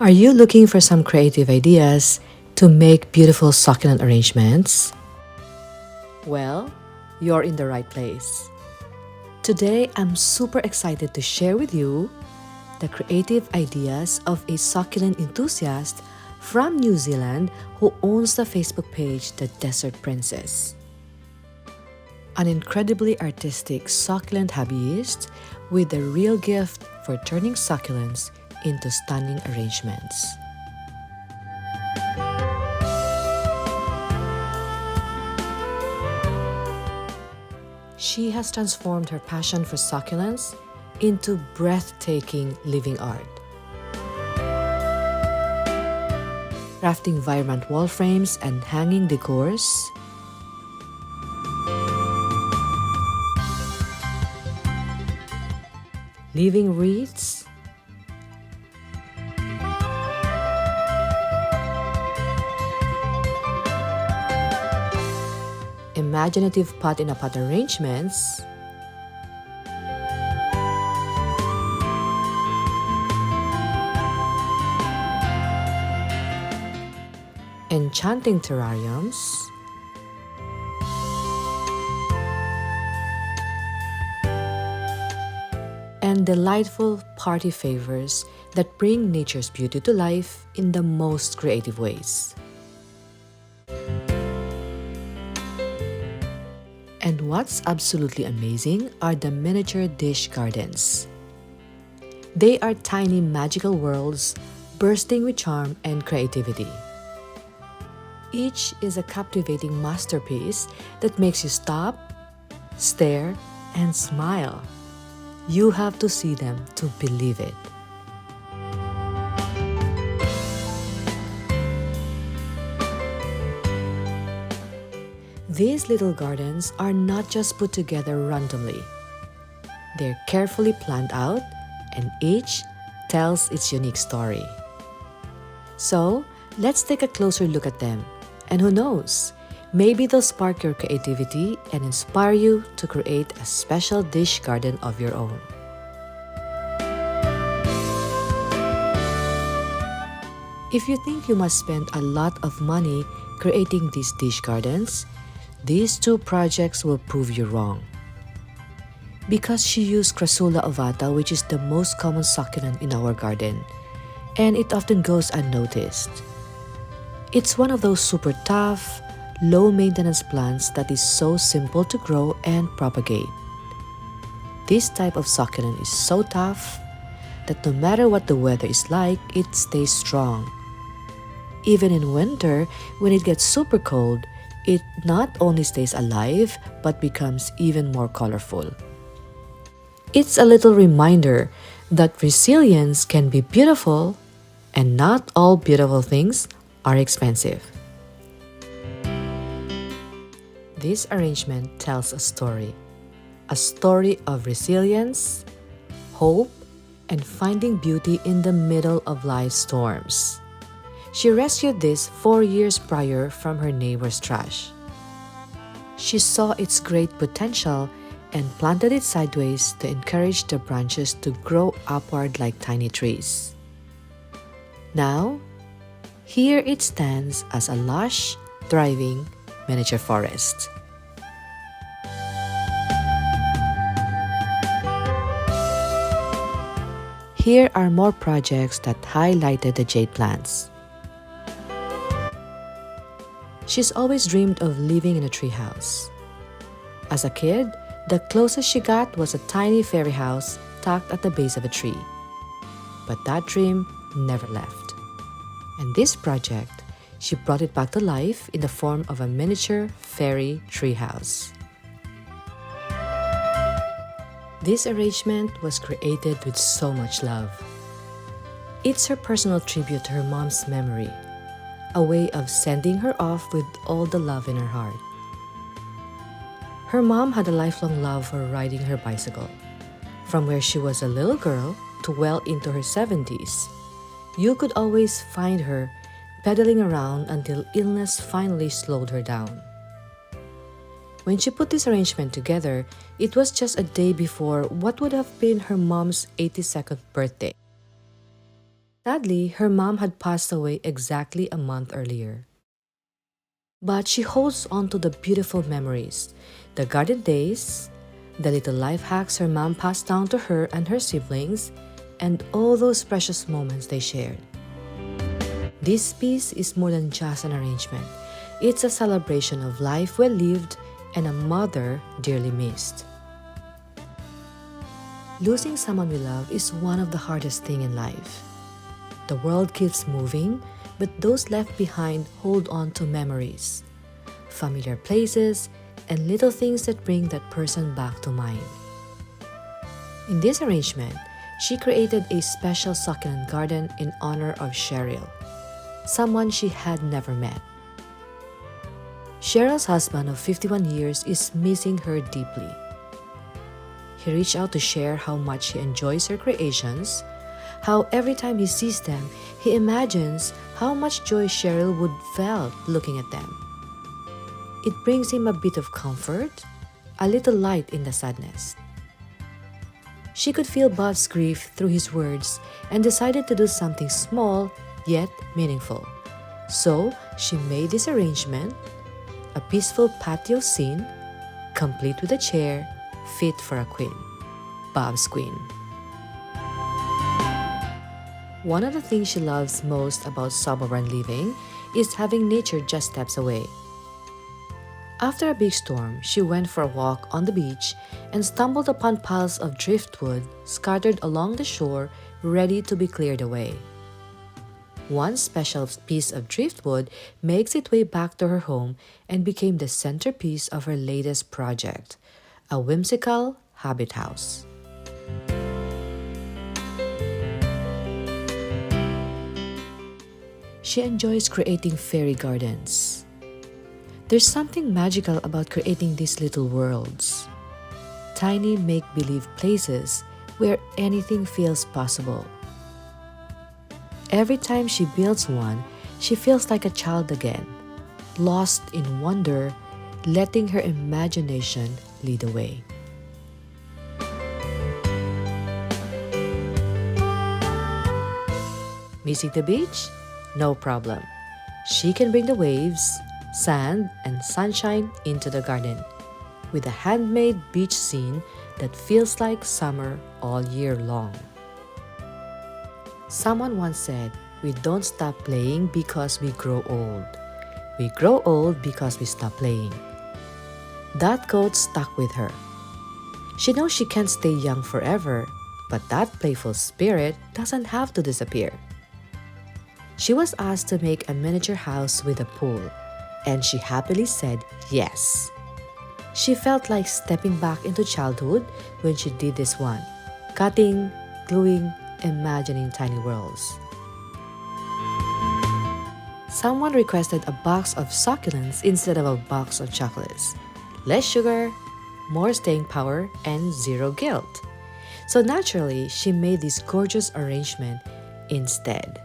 Are you looking for some creative ideas to make beautiful succulent arrangements? Well, you're in the right place. Today, I'm super excited to share with you the creative ideas of a succulent enthusiast from New Zealand who owns the Facebook page The Desert Princess. An incredibly artistic succulent hobbyist with a real gift for turning succulents into stunning arrangements. She has transformed her passion for succulents into breathtaking living art. Crafting vibrant wall frames and hanging decors, living wreaths, imaginative pot-in-a-pot arrangements, enchanting terrariums, and delightful party favors that bring nature's beauty to life in the most creative ways. And what's absolutely amazing are the miniature dish gardens. They are tiny magical worlds bursting with charm and creativity. Each is a captivating masterpiece that makes you stop, stare, and smile. You have to see them to believe it. These little gardens are not just put together randomly. They're carefully planned out, and each tells its unique story. So, let's take a closer look at them. And who knows, maybe they'll spark your creativity and inspire you to create a special dish garden of your own. If you think you must spend a lot of money creating these dish gardens, these two projects will prove you wrong. Because she used Crassula ovata, which is the most common succulent in our garden, and it often goes unnoticed. It's one of those super tough, low-maintenance plants that is so simple to grow and propagate. This type of succulent is so tough that no matter what the weather is like, it stays strong. Even in winter, when it gets super cold, it not only stays alive, but becomes even more colorful. It's a little reminder that resilience can be beautiful, and not all beautiful things are expensive. This arrangement tells a story of resilience, hope, and finding beauty in the middle of life's storms. She rescued this 4 years prior from her neighbor's trash. She saw its great potential and planted it sideways to encourage the branches to grow upward like tiny trees. Now, here it stands as a lush, thriving miniature forest. Here are more projects that highlighted the jade plants. She's always dreamed of living in a treehouse. As a kid, the closest she got was a tiny fairy house tucked at the base of a tree. But that dream never left. And this project, she brought it back to life in the form of a miniature fairy treehouse. This arrangement was created with so much love. It's her personal tribute to her mom's memory, a way of sending her off with all the love in her heart. Her mom had a lifelong love for riding her bicycle. From where she was a little girl to well into her 70s, you could always find her pedaling around until illness finally slowed her down. When she put this arrangement together, it was just a day before what would have been her mom's 82nd birthday. Sadly, her mom had passed away exactly a month earlier. But she holds on to the beautiful memories, the garden days, the little life hacks her mom passed down to her and her siblings, and all those precious moments they shared. This piece is more than just an arrangement. It's a celebration of life well lived and a mother dearly missed. Losing someone we love is one of the hardest things in life. The world keeps moving, but those left behind hold on to memories, familiar places, and little things that bring that person back to mind. In this arrangement, she created a special succulent garden in honor of Cheryl, someone she had never met. Cheryl's husband of 51 years is missing her deeply. He reached out to share how much he enjoys her creations, how every time he sees them, he imagines how much joy Cheryl would felt looking at them. It brings him a bit of comfort, a little light in the sadness. She could feel Bob's grief through his words and decided to do something small yet meaningful. So she made this arrangement, a peaceful patio scene, complete with a chair, fit for a queen, Bob's queen. One of the things she loves most about suburban living is having nature just steps away. After a big storm, she went for a walk on the beach and stumbled upon piles of driftwood scattered along the shore, ready to be cleared away. One special piece of driftwood makes its way back to her home and became the centerpiece of her latest project, a whimsical habit house. She enjoys creating fairy gardens. There's something magical about creating these little worlds, tiny make-believe places where anything feels possible. Every time she builds one, she feels like a child again, lost in wonder, letting her imagination lead the way. Missing the beach? No problem. She can bring the waves, sand, and sunshine into the garden with a handmade beach scene that feels like summer all year long. Someone once said, "We don't stop playing because we grow old. We grow old because we stop playing." That quote stuck with her. She knows she can't stay young forever, but that playful spirit doesn't have to disappear. She was asked to make a miniature house with a pool, and she happily said yes. She felt like stepping back into childhood when she did this one, cutting, gluing, imagining tiny worlds. Someone requested a box of succulents instead of a box of chocolates. Less sugar, more staying power, and zero guilt. So naturally, she made this gorgeous arrangement instead.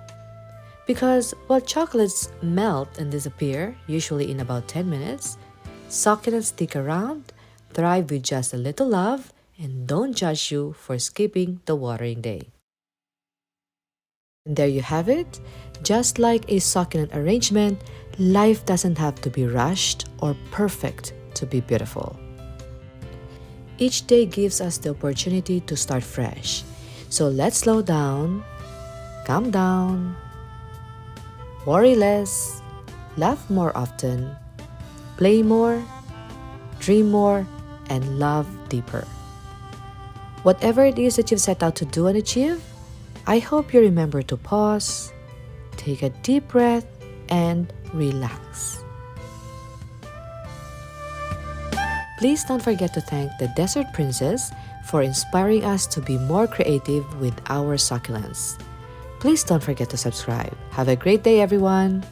Because while chocolates melt and disappear, usually in about 10 minutes, succulents stick around, thrive with just a little love, and don't judge you for skipping the watering day. And there you have it. Just like a succulent arrangement, life doesn't have to be rushed or perfect to be beautiful. Each day gives us the opportunity to start fresh. So let's slow down, calm down, worry less, laugh more often, play more, dream more, and love deeper. Whatever it is that you've set out to do and achieve, I hope you remember to pause, take a deep breath, and relax. Please don't forget to thank the Desert Princess for inspiring us to be more creative with our succulents. Please don't forget to subscribe. Have a great day, everyone!